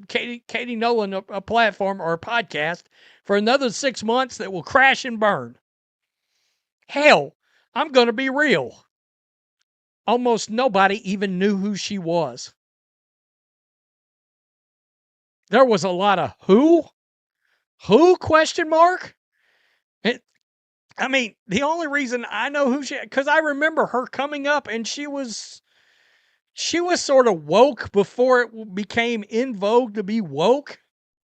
Katie Nolan a platform or a podcast for another 6 months that will crash and burn. Hell, I'm going to be real. Almost nobody even knew who she was. There was a lot of who? Who question mark? The only reason I know who because I remember her coming up and she was sort of woke before it became in vogue to be woke.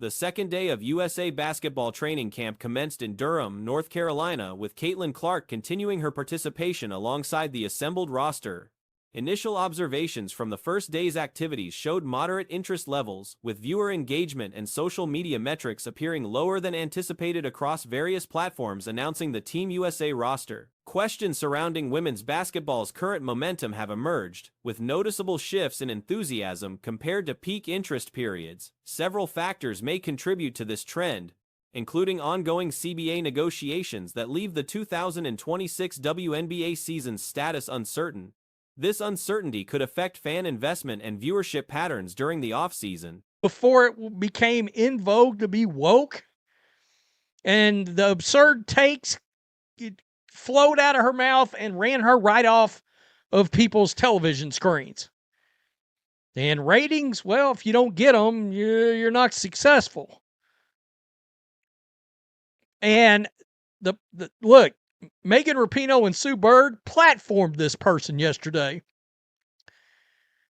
The second day of USA basketball training camp commenced in Durham, North Carolina, with Caitlin Clark continuing her participation alongside the assembled roster. Initial observations from the first day's activities showed moderate interest levels, with viewer engagement and social media metrics appearing lower than anticipated across various platforms announcing the Team USA roster. Questions surrounding women's basketball's current momentum have emerged, with noticeable shifts in enthusiasm compared to peak interest periods. Several factors may contribute to this trend, including ongoing CBA negotiations that leave the 2026 WNBA season's status uncertain. This uncertainty could affect fan investment and viewership patterns during the offseason. Before it became in vogue to be woke, and the absurd takes flowed out of her mouth and ran her right off of people's television screens. And ratings, well, if you don't get them, you're not successful. And look, Megan Rapinoe and Sue Bird platformed this person yesterday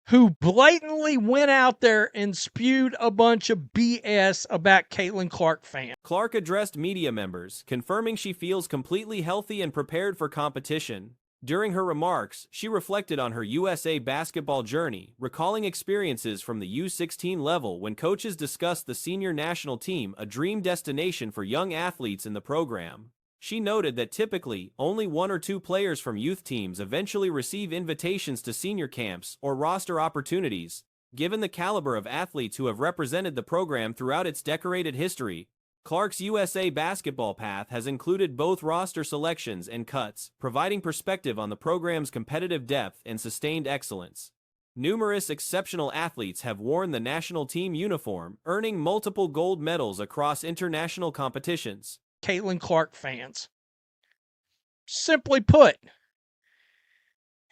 who blatantly went out there and spewed a bunch of BS about Caitlin Clark fans. Clark addressed media members, confirming she feels completely healthy and prepared for competition. During her remarks, she reflected on her USA basketball journey, recalling experiences from the U16 level when coaches discussed the senior national team, a dream destination for young athletes in the program. She noted that typically, only 1 or 2 players from youth teams eventually receive invitations to senior camps or roster opportunities. Given the caliber of athletes who have represented the program throughout its decorated history, Clark's USA basketball path has included both roster selections and cuts, providing perspective on the program's competitive depth and sustained excellence. Numerous exceptional athletes have worn the national team uniform, earning multiple gold medals across international competitions. Caitlin Clark fans. Simply put.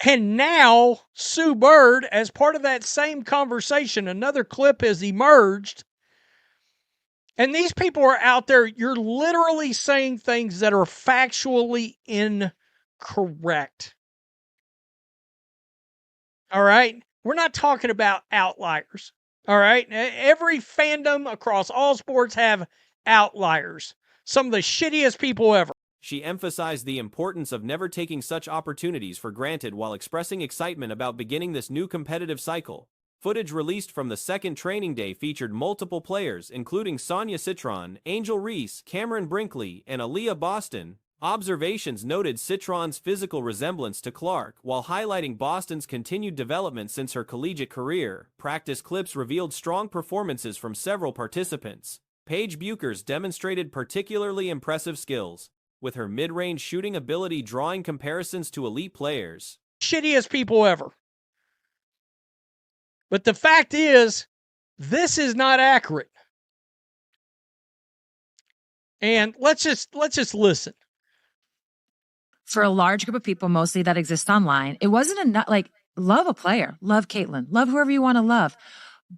And now, Sue Bird, as part of that same conversation, another clip has emerged. And these people are out there, you're literally saying things that are factually incorrect. All right? We're not talking about outliers. All right? Every fandom across all sports have outliers. Some of the shittiest people ever. She emphasized the importance of never taking such opportunities for granted while expressing excitement about beginning this new competitive cycle. Footage released from the second training day featured multiple players, including Sonia Citron, Angel Reese, Cameron Brinkley, and Aaliyah Boston. Observations noted Citron's physical resemblance to Clark, while highlighting Boston's continued development since her collegiate career. Practice clips revealed strong performances from several participants. Paige Buchers demonstrated particularly impressive skills, with her mid-range shooting ability drawing comparisons to elite players. Shittiest people ever. But the fact is, this is not accurate. And let's just listen. For a large group of people, mostly that exist online, it wasn't enough, love a player, love Caitlin, love whoever you want to love.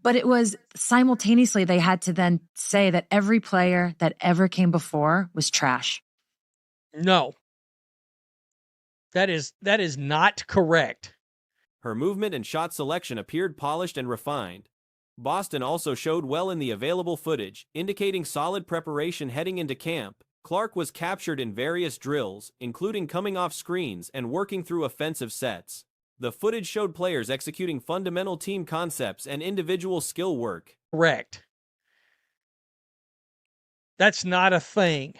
But it was simultaneously, they had to then say that every player that ever came before was trash. No. That is not correct. Her movement and shot selection appeared polished and refined. Boston also showed well in the available footage, indicating solid preparation heading into camp. Clark was captured in various drills, including coming off screens and working through offensive sets. The footage showed players executing fundamental team concepts and individual skill work. Correct. That's not a thing.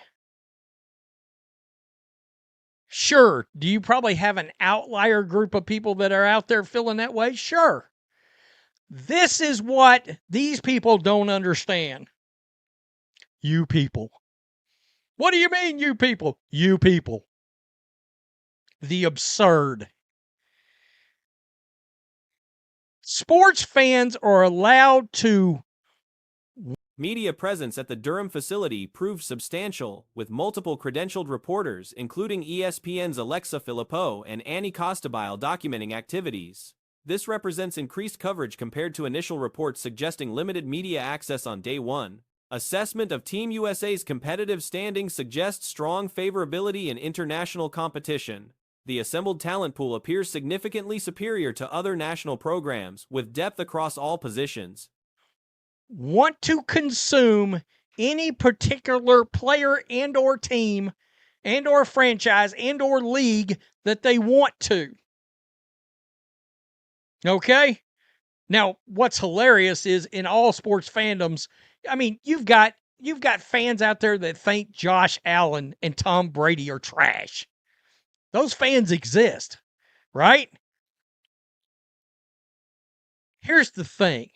Sure, do you probably have an outlier group of people that are out there feeling that way? Sure. This is what these people don't understand. You people. What do you mean, you people? You people. The absurd. Sports fans are allowed to Media presence at the Durham facility proved substantial, with multiple credentialed reporters, including ESPN's Alexa Filippo and Annie Costabile, documenting activities. This represents increased coverage compared to initial reports suggesting limited media access on day one. Assessment of Team USA's competitive standing suggests strong favorability in international competition. The assembled talent pool appears significantly superior to other national programs, with depth across all positions. Want to consume any particular player and or team and or franchise and or league that they want to. Okay? Now, what's hilarious is in all sports fandoms, I mean, you've got fans out there that think Josh Allen and Tom Brady are trash. Those fans exist, right? Here's the thing.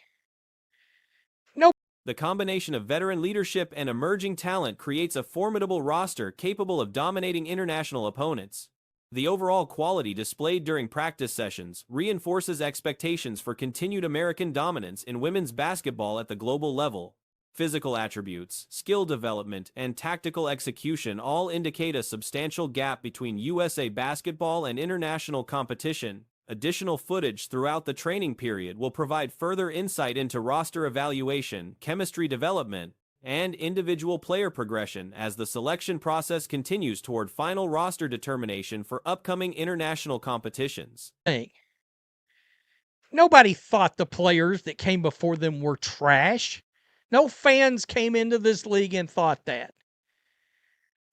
The combination of veteran leadership and emerging talent creates a formidable roster capable of dominating international opponents. The overall quality displayed during practice sessions reinforces expectations for continued American dominance in women's basketball at the global level. Physical attributes, skill development, and tactical execution all indicate a substantial gap between USA basketball and international competition. Additional footage throughout the training period will provide further insight into roster evaluation, chemistry development, and individual player progression as the selection process continues toward final roster determination for upcoming international competitions. Nobody thought the players that came before them were trash. No fans came into this league and thought that.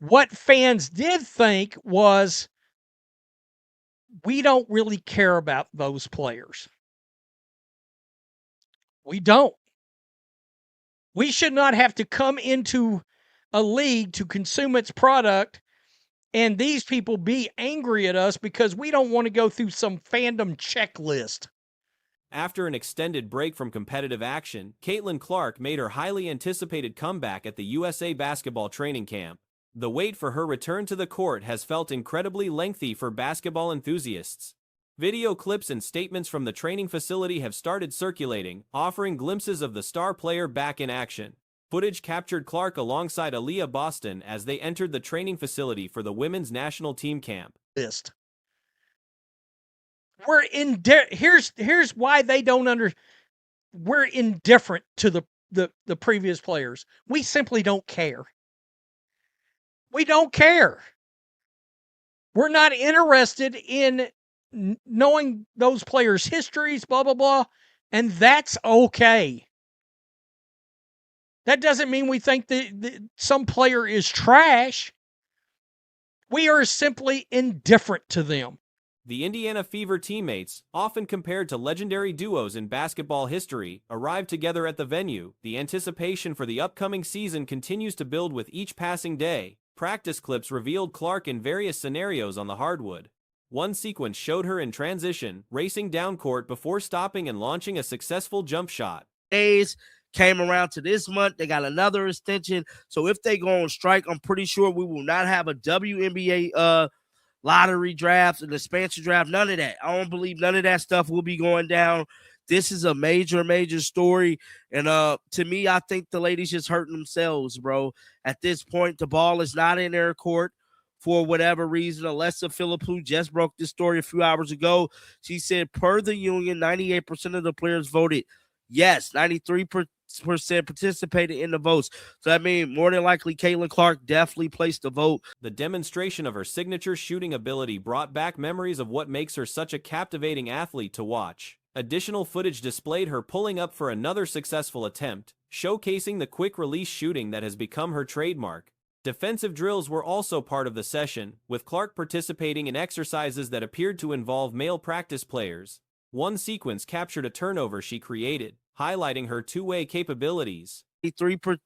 What fans did think was, we don't really care about those players. We don't. We should not have to come into a league to consume its product and these people be angry at us because we don't want to go through some fandom checklist. After an extended break from competitive action, Caitlin Clark made her highly anticipated comeback at the USA basketball training camp. The wait for her return to the court has felt incredibly lengthy for basketball enthusiasts. Video clips and statements from the training facility have started circulating, offering glimpses of the star player back in action. Footage captured Clark alongside Aaliyah Boston as they entered the training facility for the women's national team camp. We're here's why they don't we're indifferent to the previous players. We simply don't care. We don't care. We're not interested in knowing those players' histories, blah, blah, blah, and that's okay. That doesn't mean we think that some player is trash. We are simply indifferent to them. The Indiana Fever teammates, often compared to legendary duos in basketball history, arrived together at the venue. The anticipation for the upcoming season continues to build with each passing day. Practice clips revealed Clark in various scenarios on the hardwood. One sequence showed her in transition, racing down court before stopping and launching a successful jump shot. Days came around to this month. They got another extension. So if they go on strike, I'm pretty sure we will not have a WNBA lottery draft, an expansion draft, none of that. I don't believe none of that stuff will be going down. This is a major, major story. And to me, I think the ladies just hurting themselves, bro. At this point, the ball is not in their court for whatever reason. Alexa Filippo just broke this story a few hours ago. She said, per the union, 98% of the players voted yes. 93% participated in the votes. So that means more than likely Caitlin Clark definitely placed the vote. The demonstration of her signature shooting ability brought back memories of what makes her such a captivating athlete to watch. Additional footage displayed her pulling up for another successful attempt, showcasing the quick release shooting that has become her trademark. Defensive drills were also part of the session, with Clark participating in exercises that appeared to involve male practice players. One sequence captured a turnover she created, highlighting her two-way capabilities. 3%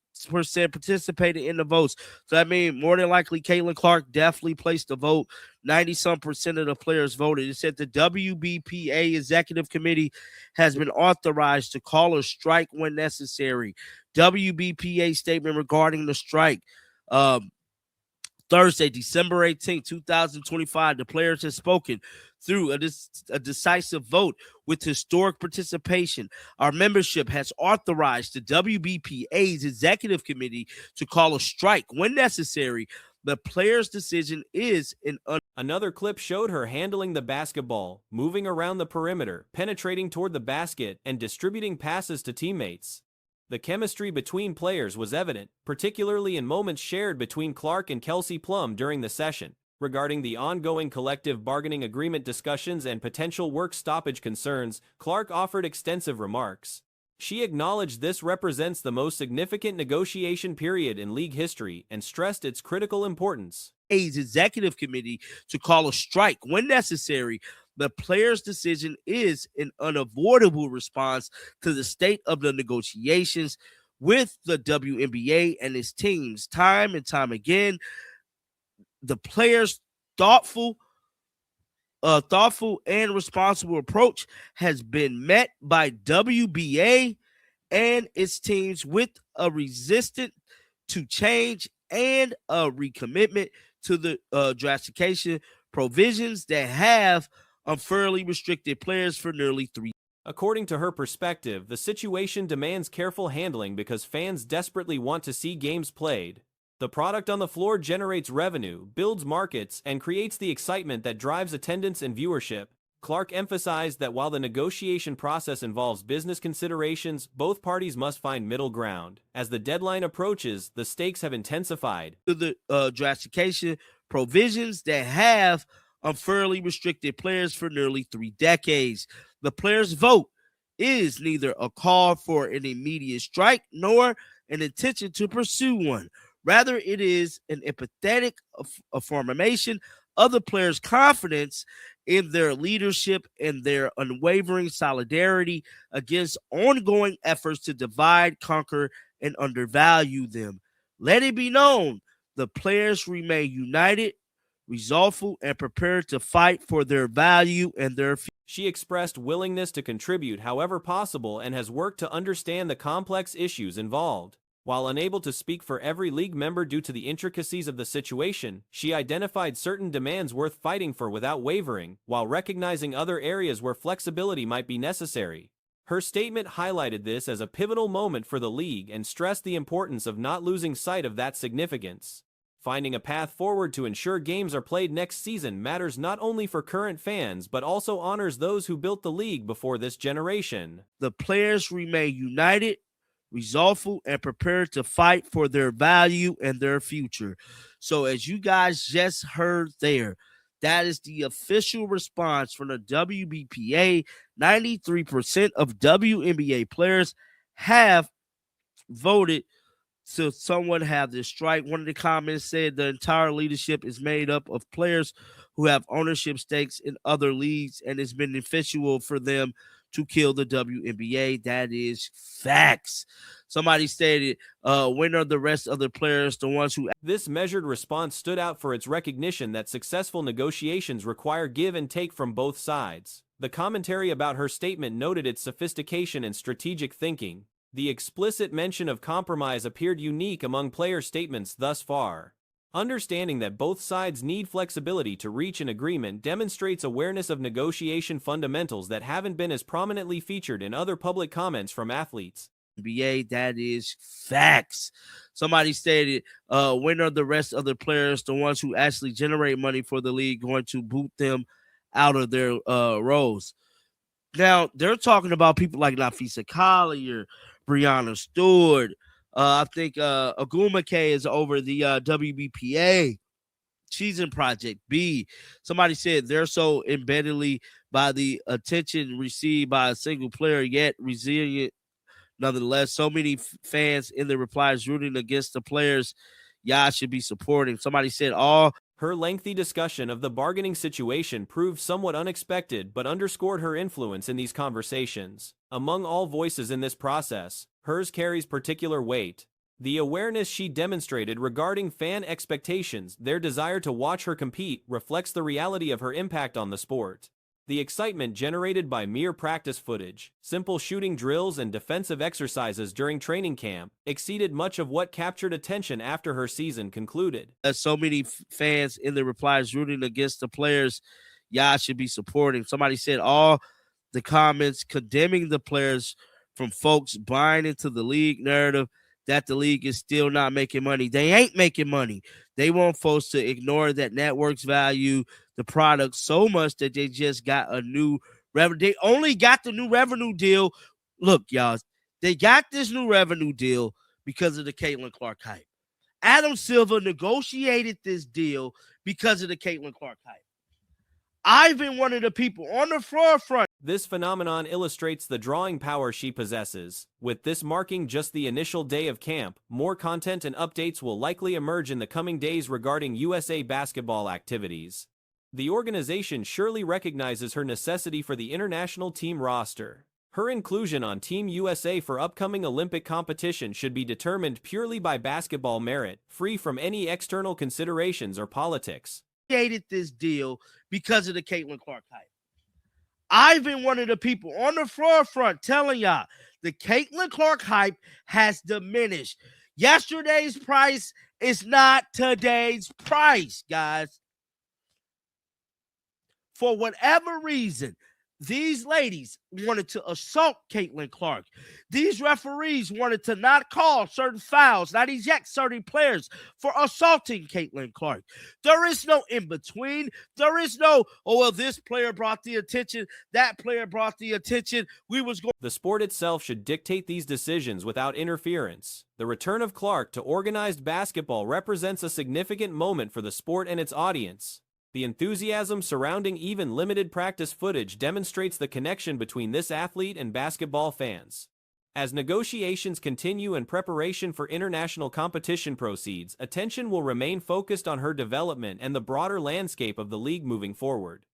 participated in the votes. So that means more than likely Caitlin Clark definitely placed the vote. 90% of the players voted. It said the WBPA Executive Committee has been authorized to call a strike when necessary. WBPA statement regarding the strike. Thursday, December 18, 2025, the players have spoken. through a decisive vote with historic participation. Our membership has authorized the WBPA's executive committee to call a strike when necessary. The player's decision is Another clip showed her handling the basketball, moving around the perimeter, penetrating toward the basket, and distributing passes to teammates. The chemistry between players was evident, particularly in moments shared between Clark and Kelsey Plum during the session. Regarding the ongoing collective bargaining agreement discussions and potential work stoppage concerns, Clark offered extensive remarks. She acknowledged this represents the most significant negotiation period in league history and stressed its critical importance. A's executive committee to call a strike when necessary. The player's decision is an unavoidable response to the state of the negotiations with the WNBA and its teams. Time and time again, the players' thoughtful and responsible approach has been met by WBA and its teams with a resistance to change and a recommitment to the drastification provisions that have unfairly restricted players for nearly 3 years. According to her perspective, the situation demands careful handling because fans desperately want to see games played. The product on the floor generates revenue, builds markets, and creates the excitement that drives attendance and viewership. Clark emphasized that while the negotiation process involves business considerations, both parties must find middle ground. As the deadline approaches, the stakes have intensified. To the drastification provisions that have unfairly restricted players for nearly 3 decades. The players' vote is neither a call for an immediate strike nor an intention to pursue one. Rather, it is an empathetic affirmation of the players' confidence in their leadership and their unwavering solidarity against ongoing efforts to divide, conquer, and undervalue them. Let it be known, the players remain united, resolveful, and prepared to fight for their value and their future. She expressed willingness to contribute however possible and has worked to understand the complex issues involved. While unable to speak for every league member due to the intricacies of the situation, she identified certain demands worth fighting for without wavering, while recognizing other areas where flexibility might be necessary. Her statement highlighted this as a pivotal moment for the league and stressed the importance of not losing sight of that significance. Finding a path forward to ensure games are played next season matters not only for current fans but also honors those who built the league before this generation. The players remain united, resolveful, and prepared to fight for their value and their future. So as you guys just heard there, that is the official response from the WBPA. 93% of WNBA players have voted to someone have this strike. One of the comments said the entire leadership is made up of players who have ownership stakes in other leagues, and it's beneficial for them to kill the WNBA. That is facts. Somebody stated, when are the rest of the players the ones who... This measured response stood out for its recognition that successful negotiations require give and take from both sides. The commentary about her statement noted its sophistication and strategic thinking. The explicit mention of compromise appeared unique among player statements thus far. Understanding that both sides need flexibility to reach an agreement demonstrates awareness of negotiation fundamentals that haven't been as prominently featured in other public comments from athletes. NBA, that is facts. Somebody stated, when are the rest of the players, the ones who actually generate money for the league, going to boot them out of their roles? Now, they're talking about people like Nafisa Collier, Brianna Stewart. I think Aguma K is over the WBPA. She's in Project B. Somebody said they're so embeddedly by the attention received by a single player, yet resilient nonetheless. So many fans in the replies rooting against the players y'all should be supporting. Somebody said all... Her lengthy discussion of the bargaining situation proved somewhat unexpected but underscored her influence in these conversations. Among all voices in this process, hers carries particular weight. The awareness she demonstrated regarding fan expectations, their desire to watch her compete, reflects the reality of her impact on the sport. The excitement generated by mere practice footage, simple shooting drills, and defensive exercises during training camp exceeded much of what captured attention after her season concluded. So many fans in the replies rooting against the players y'all should be supporting. Somebody said all the comments condemning the players from folks buying into the league narrative that the league is still not making money. They ain't making money. They want folks to ignore that networks value the product so much that they just got a new revenue. They only got the new revenue deal. Look, y'all, they got this new revenue deal because of the Caitlin Clark hype. Adam Silver negotiated this deal because of the Caitlin Clark hype. I've been one of the people on the forefront. This phenomenon illustrates the drawing power she possesses. With this marking just the initial day of camp, more content and updates will likely emerge in the coming days regarding USA basketball activities. The organization surely recognizes her necessity for the international team roster. Her inclusion on Team USA for upcoming Olympic competition should be determined purely by basketball merit, free from any external considerations or politics. This deal because of the Caitlin Clark hype. I've been one of the people on the forefront telling y'all the Caitlin Clark hype has diminished. Yesterday's price is not today's price, guys. For whatever reason, these ladies wanted to assault Caitlin Clark. These referees wanted to not call certain fouls, not eject certain players for assaulting Caitlin Clark. There is no in-between. There is no, oh, well, this player brought the attention, that player brought the attention. The sport itself should dictate these decisions without interference. The return of Clark to organized basketball represents a significant moment for the sport and its audience. The enthusiasm surrounding even limited practice footage demonstrates the connection between this athlete and basketball fans. As negotiations continue and preparation for international competition proceeds, attention will remain focused on her development and the broader landscape of the league moving forward.